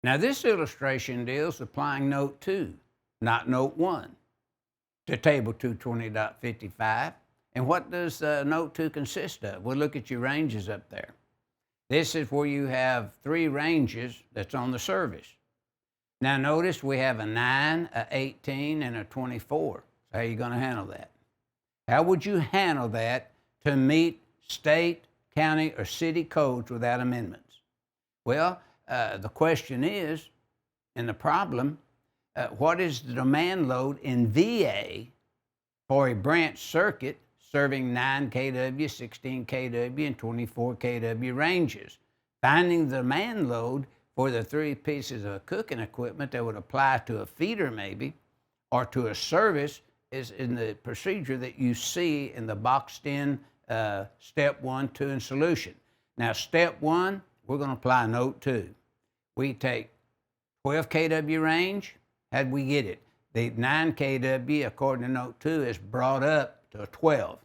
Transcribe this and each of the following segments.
Now this illustration deals with applying Note 2, not Note 1, to Table 220.55. And what does Note 2 consist of? We'll look at your ranges up there. This is where you have 3 ranges that's on the service. Now notice we have a 9, a 18, and a 24. So how are you going to handle that? How would you handle that to meet state, county, or city codes without amendments? Well, the question is, in the problem, what is the demand load in VA for a branch circuit serving 9 kW, 16 kW, and 24 kW ranges? Finding the demand load for the 3 pieces of cooking equipment that would apply to a feeder maybe, or to a service, is in the procedure that you see in the boxed in step 1, 2, and solution. Now step 1, we're going to apply Note 2. We take 12 kW range. How'd we get it? The 9 kW, according to Note 2, is brought up to a 12.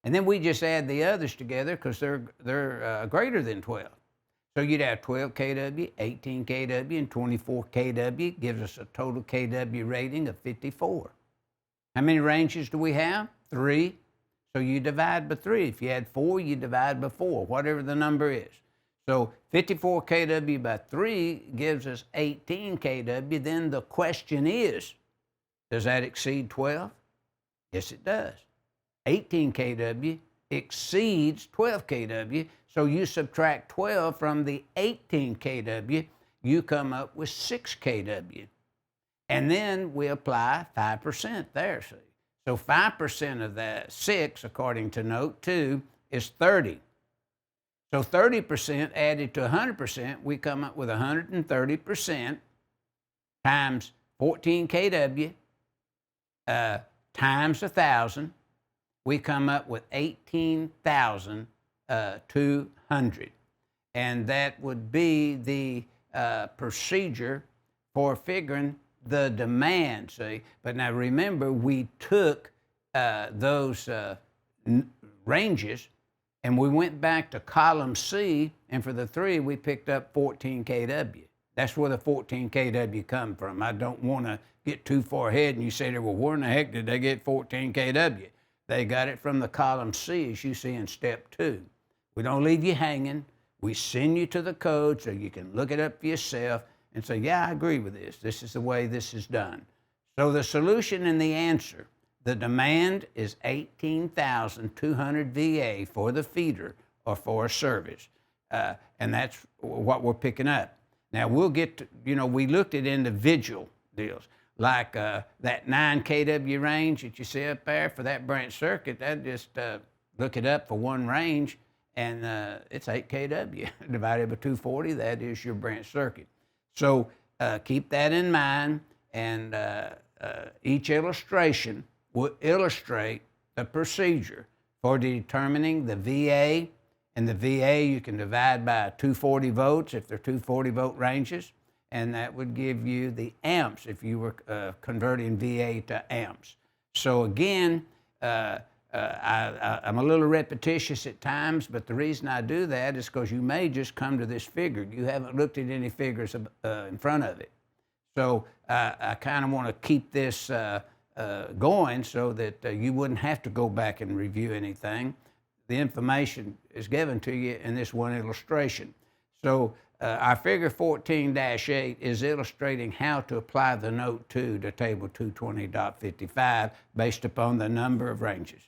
And then we just add the others together because they're greater than 12. So you'd have 12 kW, 18 kW, and 24 kW, gives us a total kW rating of 54. How many ranges do we have? 3. So you divide by 3. If you had 4, you divide by 4, whatever the number is. So 54 kW by 3 gives us 18 kW. Then the question is, does that exceed 12? Yes, it does. 18 kW exceeds 12 kW. So you subtract 12 from the 18 kW, you come up with 6 kW. And then we apply 5% there, see. So 5% of that 6, according to Note 2, is 30. So 30% added to 100%, we come up with 130% times 14 kW times 1,000. We come up with 18,200. And that would be the procedure for figuring the demand, see. But now remember, we took those ranges and we went back to column C, and for the 3, we picked up 14 kW. That's where the 14 kW come from. I don't want to get too far ahead and you say, well, where in the heck did they get 14 kW? They got it from the column C, as you see in step 2. We don't leave you hanging. We send you to the code so you can look it up for yourself and say, yeah, I agree with this. This is the way this is done. So the solution and the answer, the demand is 18,200 VA for the feeder or for a service. And that's what we're picking up. Now we'll get to, we looked at individual deals, like that 9 kW range that you see up there for that branch circuit. That just look it up for one range, and it's 8 kW divided by 240. That is your branch circuit. So keep that in mind, and each illustration will illustrate the procedure for determining the VA. And the VA you can divide by 240 volts if they're 240 volt ranges, and that would give you the amps if you were converting VA to amps. So again, I'm a little repetitious at times, but the reason I do that is because you may just come to this figure. You haven't looked at any figures in front of it. So I kind of want to keep this going so that you wouldn't have to go back and review anything. The information is given to you in this one illustration. So our figure 14-8 is illustrating how to apply the Note 2 to Table 220.55 based upon the number of ranges.